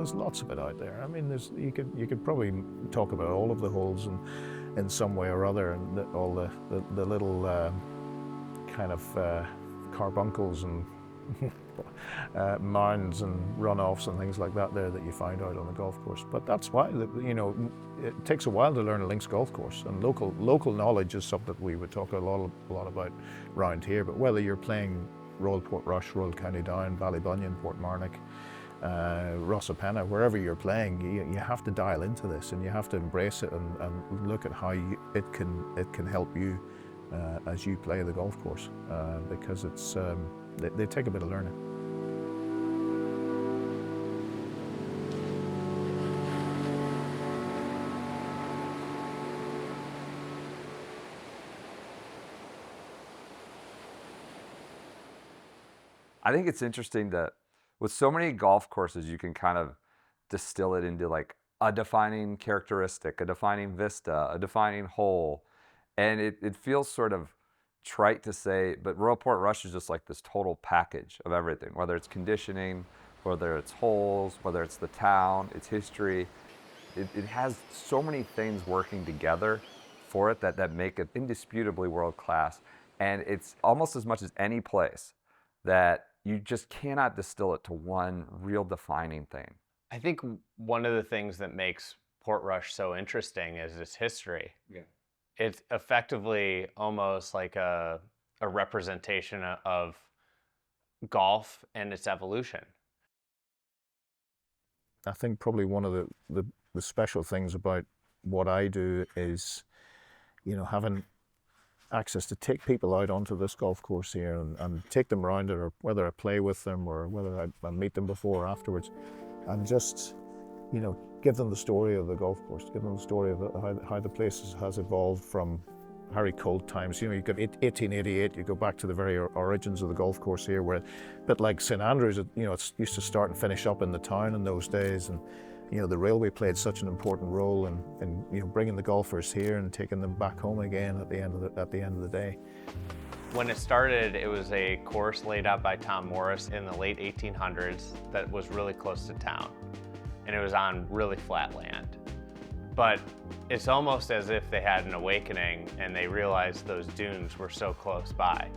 there's lots of it out there. I mean, you could probably talk about all of the holes in some way or other, and all the little kind of carbuncles and mounds and runoffs and things like that there that you find out on the golf course. But that's why, you know, it takes a while to learn a links golf course, and local knowledge is something that we would talk a lot about around here. But whether you're playing Royal Portrush, Royal County Down, Ballybunion, Portmarnock, Rosapenna, wherever you're playing, you have to dial into this, and you have to embrace it and look at how it can help you as you play the golf course, because it's they take a bit of learning. I think it's interesting that with so many golf courses, you can kind of distill it into like a defining characteristic, a defining vista, a defining hole. And it feels sort of trite to say, but Royal Portrush is just like this total package of everything, whether it's conditioning, whether it's holes, whether it's the town, its history. It has so many things working together for it that make it indisputably world class. And it's almost as much as any place that you just cannot distill it to one real defining thing. I think one of the things that makes Portrush so interesting is its history. Yeah. It's effectively almost like a representation of golf and its evolution. I think probably one of the special things about what I do is, you know, having access to take people out onto this golf course here and take them around it, or whether I play with them or whether I meet them before or afterwards, and just, you know, give them the story of the golf course, give them the story of how the place has evolved from Harry Colt times. You know, you got 1888, you go back to the very origins of the golf course here, where a bit like St Andrews, you know, it used to start and finish up in the town in those days, and you know, the railway played such an important role in you know, bringing the golfers here and taking them back home again at the end of the day. When it started, it was a course laid out by Tom Morris in the late 1800s that was really close to town, and it was on really flat land. But it's almost as if they had an awakening and they realized those dunes were so close by,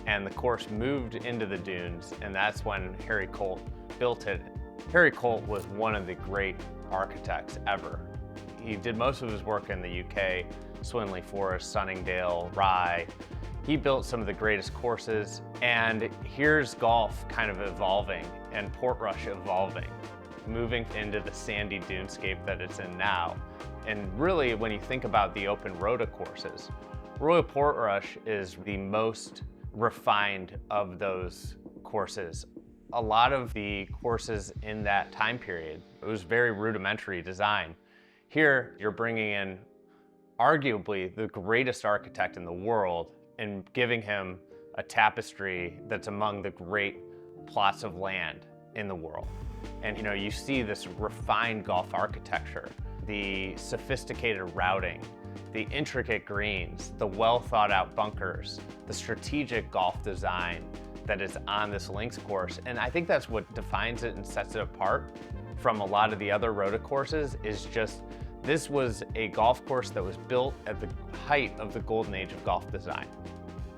and the course moved into the dunes, and that's when Harry Colt built it. Harry Colt was one of the great architects ever. He did most of his work in the UK, Swinley Forest, Sunningdale, Rye. He built some of the greatest courses, and here's golf kind of evolving and Portrush evolving, moving into the sandy dunescape that it's in now. And really, when you think about the open rota courses, Royal Portrush is the most refined of those courses. A lot of the courses in that time period, it was very rudimentary design. Here, you're bringing in arguably the greatest architect in the world and giving him a tapestry that's among the great plots of land in the world. And you know, you see this refined golf architecture, the sophisticated routing, the intricate greens, the well thought out bunkers, the strategic golf design that is on this links course. And I think that's what defines it and sets it apart from a lot of the other rota courses, is just, this was a golf course that was built at the height of the golden age of golf design.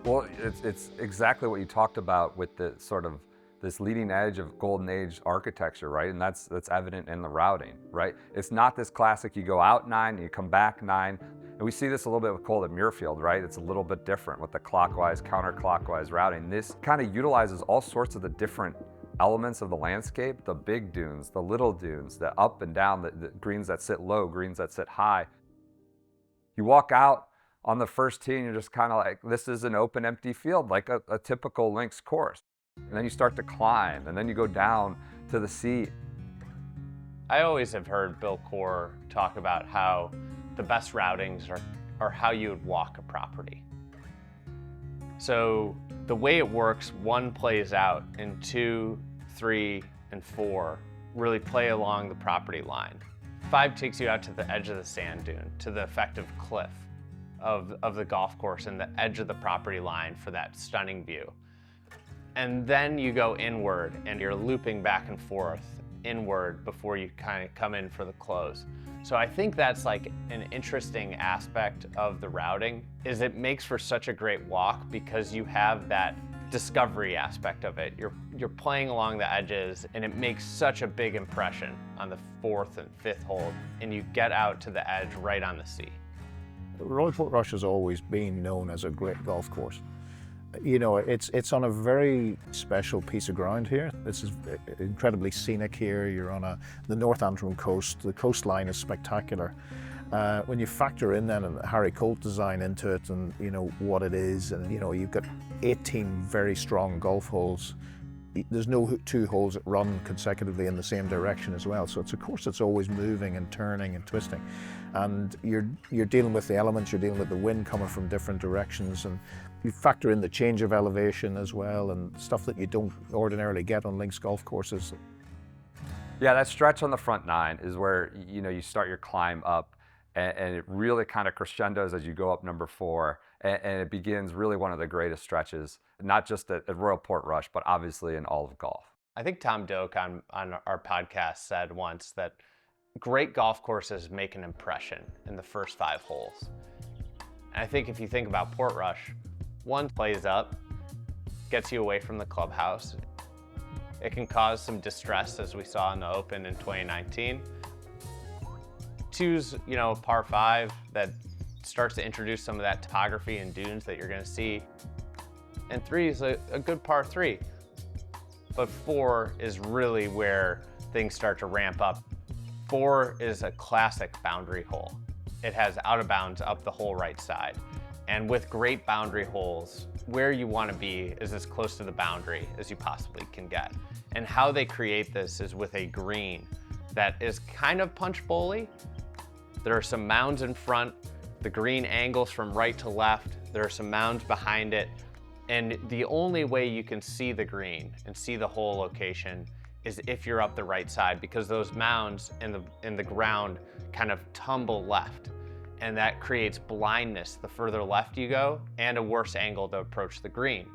Well, it's exactly what you talked about with the sort of this leading edge of golden age architecture, right? And that's evident in the routing, right? It's not this classic, you go out 9 and you come back 9. And we see this a little bit with Colt at Muirfield, right? It's a little bit different with the clockwise, counterclockwise routing. This kind of utilizes all sorts of the different elements of the landscape, the big dunes, the little dunes, the up and down, the greens that sit low, greens that sit high. You walk out on the first tee and you're just kind of like, this is an open, empty field, like a typical links course. And then you start to climb, and then you go down to the sea. I always have heard Bill Corr talk about how the best routings are how you would walk a property. So the way it works, 1 plays out, and 2, 3, and 4 really play along the property line. 5 takes you out to the edge of the sand dune, to the effective cliff of the golf course and the edge of the property line for that stunning view. And then you go inward and you're looping back and forth inward before you kind of come in for the close. So I think that's like an interesting aspect of the routing, is it makes for such a great walk because you have that discovery aspect of it. You're playing along the edges, and it makes such a big impression on the 4th and 5th hole, and you get out to the edge right on the sea. Royal Portrush has always been known as a great golf course. You know, it's on a very special piece of ground here. This is incredibly scenic here. You're on the North Antrim coast. The coastline is spectacular. When you factor in then a Harry Colt design into it, and you know what it is, and you know you've got 18 very strong golf holes. There's no 2 holes that run consecutively in the same direction as well. So it's a course that's always moving and turning and twisting. And you're dealing with the elements, you're dealing with the wind coming from different directions, and you factor in the change of elevation as well, and stuff that you don't ordinarily get on links golf courses. Yeah, that stretch on the front 9 is where, you know, you start your climb up, and it really kind of crescendos as you go up number 4, and it begins really one of the greatest stretches, not just at Royal Portrush, but obviously in all of golf. I think Tom Doak on our podcast said once that great golf courses make an impression in the first 5 holes. And I think if you think about Portrush, 1 plays up, gets you away from the clubhouse. It can cause some distress, as we saw in the Open in 2019. 2's, you know, a par 5 that starts to introduce some of that topography and dunes that you're going to see. And 3 is a good par 3. But 4 is really where things start to ramp up. 4 is a classic boundary hole. It has out of bounds up the whole right side. And with great boundary holes, where you want to be is as close to the boundary as you possibly can get. And how they create this is with a green that is kind of punch bowly. There are some mounds in front. The green angles from right to left. There are some mounds behind it. And the only way you can see the green and see the hole location is if you're up the right side, because those mounds in the ground kind of tumble left. And that creates blindness the further left you go, and a worse angle to approach the green.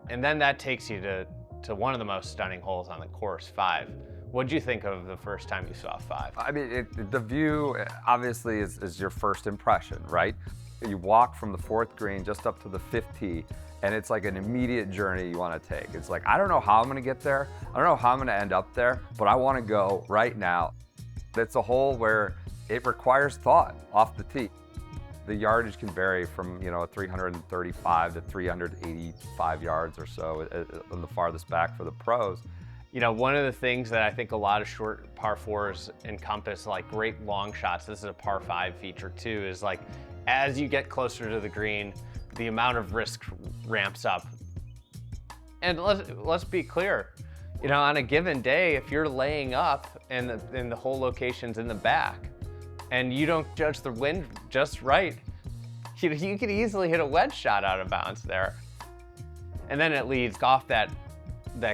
And then that takes you to one of the most stunning holes on the course, 5. What'd you think of the first time you saw 5? I mean, the view obviously is your first impression, right? You walk from the 4th green just up to the 5th tee, and it's like an immediate journey you want to take. It's like, I don't know how I'm going to get there. I don't know how I'm going to end up there, but I want to go right now. It's a hole where it requires thought off the tee. The yardage can vary from, you know, 335 to 385 yards or so on the farthest back for the pros. You know, one of the things that I think a lot of short par 4s encompass, like great long shots, this is a par 5 feature too, is like as you get closer to the green, the amount of risk ramps up. And let's be clear, you know, on a given day, if you're laying up and the hole location's in the back, and you don't judge the wind just right, you could easily hit a wedge shot out of bounds there. And then it leads off that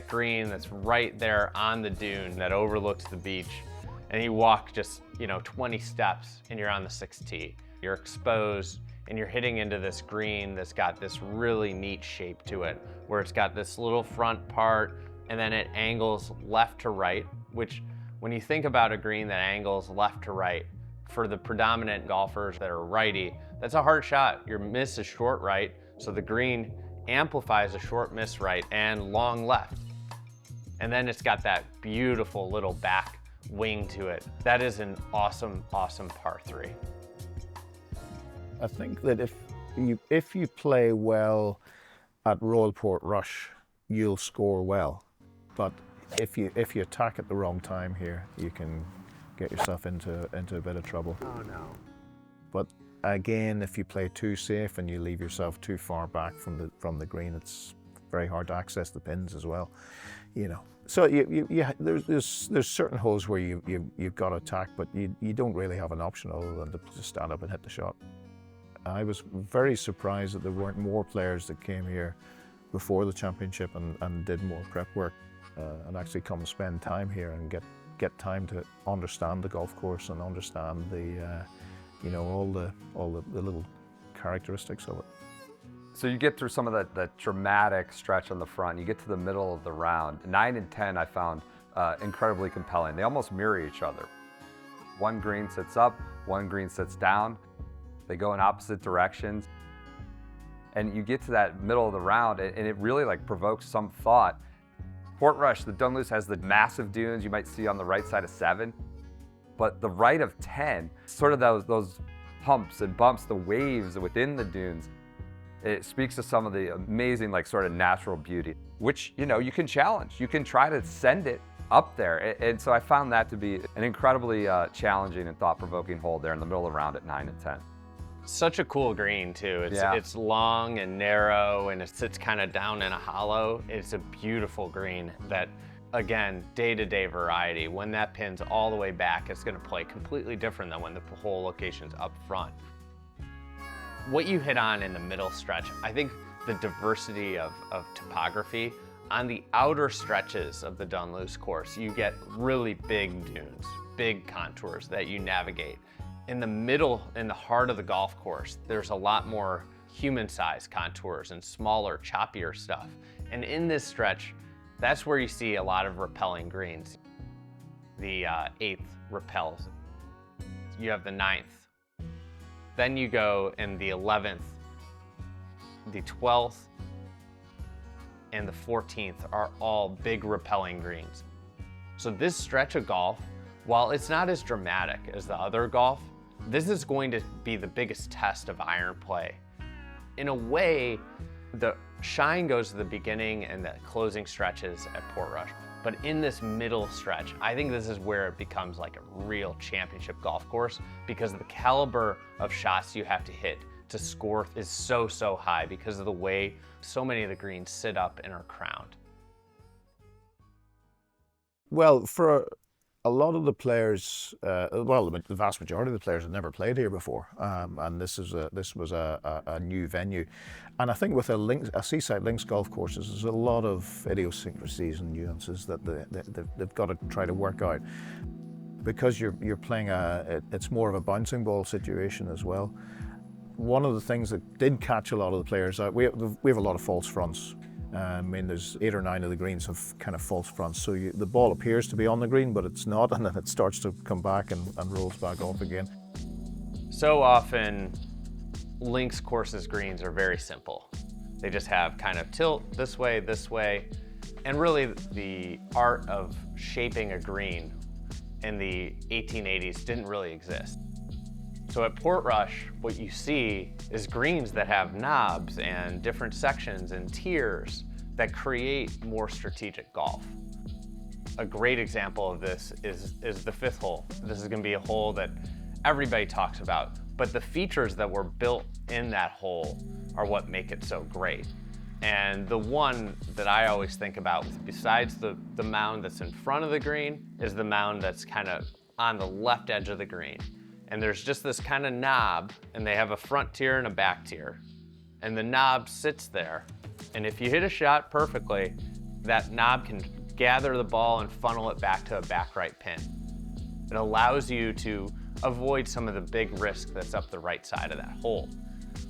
green that's right there on the dune that overlooks the beach. And you walk just, you know, 20 steps and you're on the 6th tee. You're exposed and you're hitting into this green that's got this really neat shape to it, where it's got this little front part and then it angles left to right, which when you think about a green that angles left to right, for the predominant golfers that are righty, that's a hard shot. Your miss is short right, so the green amplifies a short miss right and long left. And then it's got that beautiful little back wing to it. That is an awesome, awesome par 3. I think that if you play well at Royal Portrush, you'll score well. But if you attack at the wrong time here, you can get yourself into a bit of trouble. Oh no. But again, if you play too safe and you leave yourself too far back from the green, it's very hard to access the pins as well. You know, so there's certain holes where you've got to attack, but you don't really have an option other than to just stand up and hit the shot. I was very surprised that there weren't more players that came here before the championship and did more prep work and actually come spend time here and get time to understand the golf course and understand the you know, all the little characteristics of it. So you get through some of the dramatic stretch on the front, you get to the middle of the round. 9 and 10 I found incredibly compelling. They almost mirror each other. One green sits up, one green sits down. They go in opposite directions. And you get to that middle of the round and it really like provokes some thought. Portrush, the Dunluce has the massive dunes you might see on the right side of 7, but the right of 10, sort of those humps and bumps, the waves within the dunes, it speaks to some of the amazing like sort of natural beauty, which, you know, you can challenge. You can try to send it up there. And so I found that to be an incredibly challenging and thought-provoking hole there in the middle of the round at 9 and 10. Such a cool green too. It's long and narrow and it sits kind of down in a hollow. It's a beautiful green that, again, day-to-day variety. When that pin's all the way back, it's gonna play completely different than when the hole location's up front. What you hit on in the middle stretch, I think the diversity of topography, on the outer stretches of the Dunluce course, you get really big dunes, big contours that you navigate. In the middle, in the heart of the golf course, there's a lot more human-sized contours and smaller, choppier stuff. And in this stretch, that's where you see a lot of repelling greens. The 8th repels. You have the 9th. Then you go in the 11th, the 12th, and the 14th are all big repelling greens. So this stretch of golf, while it's not as dramatic as the other golf, this is going to be the biggest test of iron play. In a way, the shine goes to the beginning and the closing stretches at Portrush. But in this middle stretch, I think this is where it becomes like a real championship golf course because the caliber of shots you have to hit to score is so high because of the way so many of the greens sit up and are crowned. Well, for a lot of the players, well, the vast majority of the players had never played here before, and this was a new venue. And I think with a seaside links golf courses, there's a lot of idiosyncrasies and nuances that they've got to try to work out. Because you're playing it's more of a bouncing ball situation as well. One of the things that did catch a lot of the players out, we have a lot of false fronts. I mean, there's 8 or 9 of the greens have kind of false fronts, so the ball appears to be on the green, but it's not, and then it starts to come back and rolls back off again. So often, links courses greens are very simple. They just have kind of tilt this way, and really the art of shaping a green in the 1880s didn't really exist. So at Portrush, what you see is greens that have knobs and different sections and tiers that create more strategic golf. A great example of this is the 5th hole. This is gonna be a hole that everybody talks about, but the features that were built in that hole are what make it so great. And the one that I always think about, besides the mound that's in front of the green, is the mound that's kind of on the left edge of the green. And there's just this kind of knob, and they have a front tier and a back tier. And the knob sits there. And if you hit a shot perfectly, that knob can gather the ball and funnel it back to a back right pin. It allows you to avoid some of the big risk that's up the right side of that hole.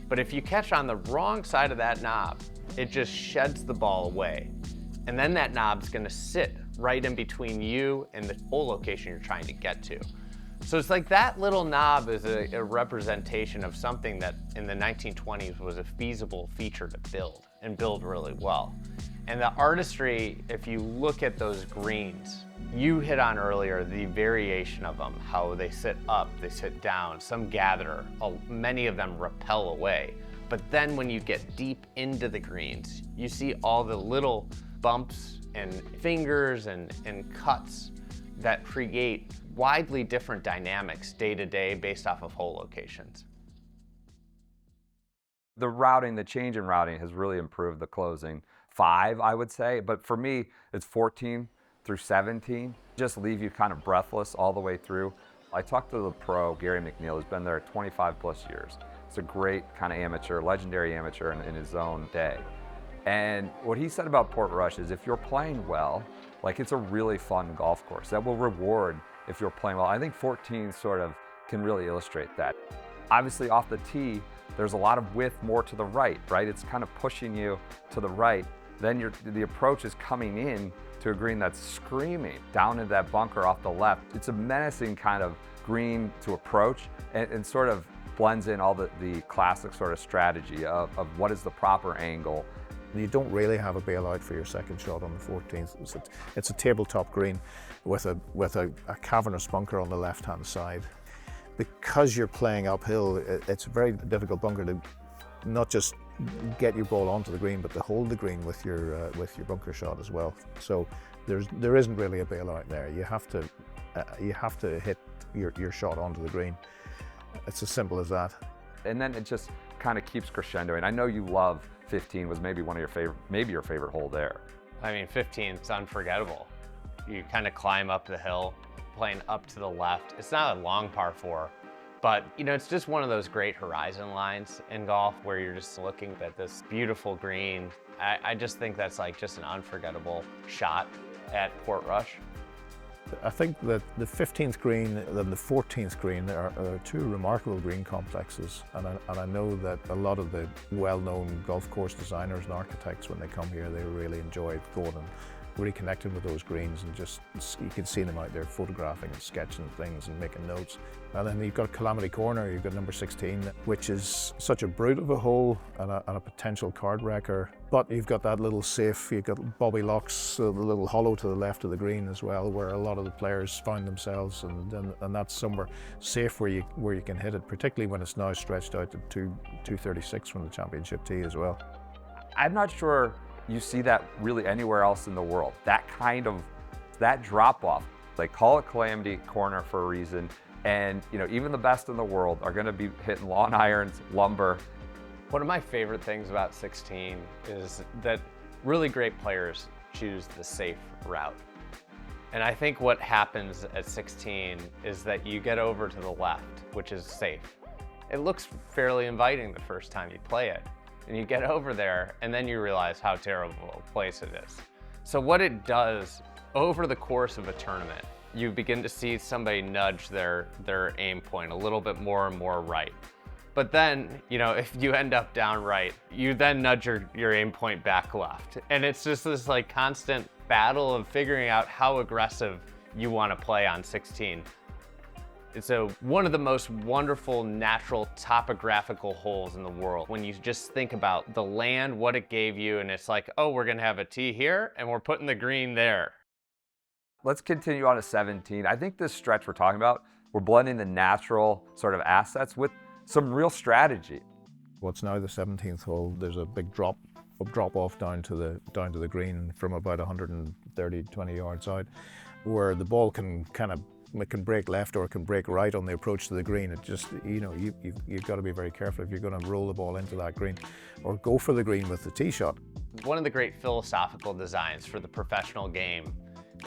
But if you catch on the wrong side of that knob, it just sheds the ball away. And then that knob's gonna sit right in between you and the hole location you're trying to get to. So it's like that little knob is a representation of something that in the 1920s was a feasible feature to build and build really well. And the artistry, if you look at those greens, you hit on earlier the variation of them, how they sit up, they sit down, some gather, many of them repel away. But then when you get deep into the greens, you see all the little bumps and fingers and cuts that create widely different dynamics day to day based off of hole locations. The routing, the change in routing has really improved the closing 5, I would say. But for me, it's 14 through 17. Just leave you kind of breathless all the way through. I talked to the pro, Gary McNeill, who's been there 25 plus years. He's a great kind of amateur, legendary amateur in his own day. And what he said about Portrush is if you're playing well, like it's a really fun golf course that will reward if you're playing well. I think 14 sort of can really illustrate that. Obviously off the tee, there's a lot of width more to the right, right? It's kind of pushing you to the right. Then the approach is coming in to a green that's screaming down into that bunker off the left. It's a menacing kind of green to approach, and sort of blends in all the classic sort of strategy of what is the proper angle. You don't really have a bailout for your second shot on the 14th. It's a tabletop green with a cavernous bunker on the left-hand side. Because you're playing uphill, it's a very difficult bunker to not just get your ball onto the green, but to hold the green with your bunker shot as well. So there isn't really a bailout there. You have to hit your shot onto the green. It's as simple as that. And then it just kind of keeps crescendoing. I know you love 15, was maybe one of your favorite, maybe your favorite hole there. I mean, 15 is unforgettable. You kind of climb up the hill, playing up to the left. It's not a long par 4, but you know, it's just one of those great horizon lines in golf where you're just looking at this beautiful green. I just think that's like just an unforgettable shot at Portrush. I think that the 15th green and the 14th green are two remarkable green complexes, and I know that a lot of the well-known golf course designers and architects, when they come here, they really enjoy going and reconnecting with those greens, and just you can see them out there photographing and sketching things and making notes. And then you've got Calamity Corner, you've got number 16, which is such a brute of a hole and a potential card wrecker. But you've got that little safe, you've got Bobby Locks, the little hollow to the left of the green as well, where a lot of the players found themselves, and that's somewhere safe where you can hit it, particularly when it's now stretched out to 236 from the championship tee as well. I'm not sure you see that really anywhere else in the world. That drop off. They call it Calamity Corner for a reason. And you know, even the best in the world are going to be hitting lawn irons, lumber. One of my favorite things about 16 is that really great players choose the safe route. And I think what happens at 16 is that you get over to the left, which is safe. It looks fairly inviting the first time you play it. And you get over there, and then you realize how terrible a place it is. So what it does, over the course of a tournament, you begin to see somebody nudge their aim point a little bit more and more right. But then, you know, if you end up down right, you then nudge your aim point back left. And it's just this like constant battle of figuring out how aggressive you want to play on 16. It's one of the most wonderful natural topographical holes in the world. When you just think about the land, what it gave you, and it's like, oh, we're gonna have a tee here and we're putting the green there. Let's continue on to 17. I think this stretch we're talking about, we're blending the natural sort of assets with some real strategy. What's now the 17th hole, there's a big drop off down to the green from about 120 yards out, where the ball can break left or it can break right on the approach to the green. It just, you know, you've got to be very careful if you're going to roll the ball into that green or go for the green with the tee shot. One of the great philosophical designs for the professional game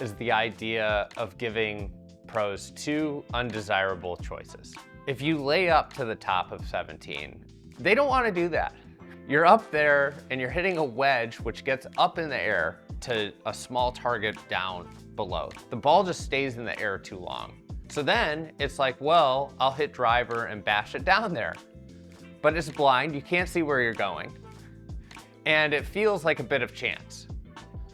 is the idea of giving pros two undesirable choices. If you lay up to the top of 17, they don't want to do that. You're up there and you're hitting a wedge which gets up in the air to a small target down below. The ball just stays in the air too long. So then it's like, well, I'll hit driver and bash it down there. But it's blind, you can't see where you're going. And it feels like a bit of chance.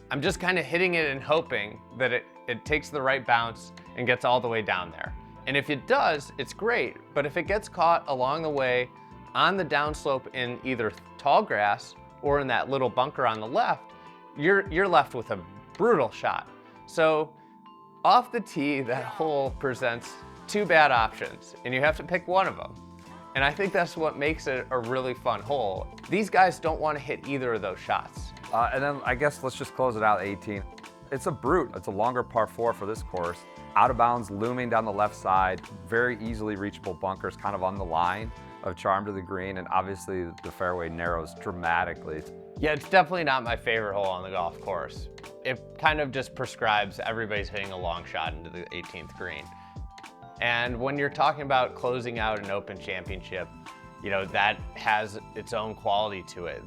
I'm just kind of hitting it and hoping that it takes the right bounce and gets all the way down there. And if it does, it's great. But if it gets caught along the way on the downslope in either tall grass or in that little bunker on the left, you're left with a brutal shot. So off the tee, that hole presents two bad options, and you have to pick one of them. And I think that's what makes it a really fun hole. These guys don't want to hit either of those shots. And then I guess let's just close it out, 18. It's a brute. It's a longer par 4 for this course. Out of bounds, looming down the left side, very easily reachable bunkers kind of on the line of charm to the green, and obviously the fairway narrows dramatically. Yeah, it's definitely not my favorite hole on the golf course. It kind of just prescribes everybody's hitting a long shot into the 18th green. And when you're talking about closing out an Open Championship, you know, that has its own quality to it.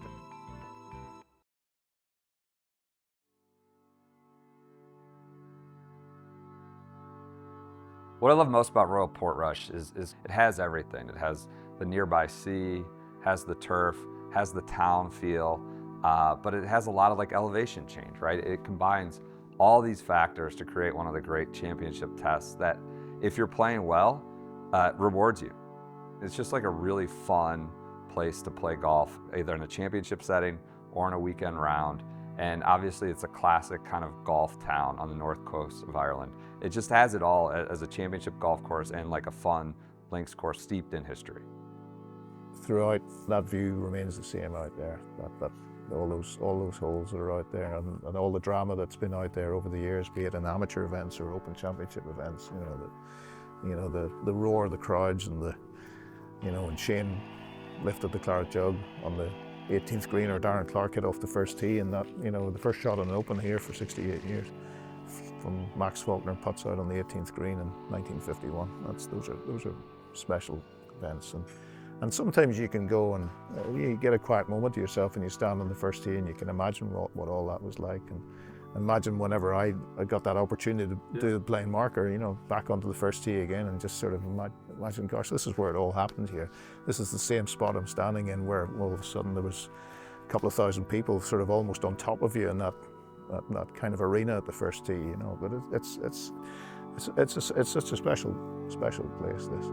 What I love most about Royal Portrush is it has everything. It has the nearby sea, has the turf, has the town feel, but it has a lot of like elevation change, right? It combines all these factors to create one of the great championship tests that, if you're playing well, rewards you. It's just like a really fun place to play golf, either in a championship setting or in a weekend round. And obviously it's a classic kind of golf town on the north coast of Ireland. It just has it all as a championship golf course and like a fun links course steeped in history. Throughout, that view remains the same out there. All those holes that are out there, and all the drama that's been out there over the years, be it in amateur events or open championship events. The roar of the crowds, and when Shane lifted the claret jug on the 18th green, or Darren Clark hit off the first tee, and that, the first shot on an open here for 68 years, from Max Faulkner puts out on the 18th green in 1951. Those are special events. And sometimes you can go and you get a quiet moment to yourself, and you stand on the first tee and you can imagine what all that was like. And imagine whenever I got that opportunity to do the blind marker, back onto the first tee again, and just sort of imagine, gosh, this is where it all happened here. This is the same spot I'm standing in, where all of a sudden there was a couple of thousand people sort of almost on top of you in that kind of arena at the first tee, But it's such a special place, this.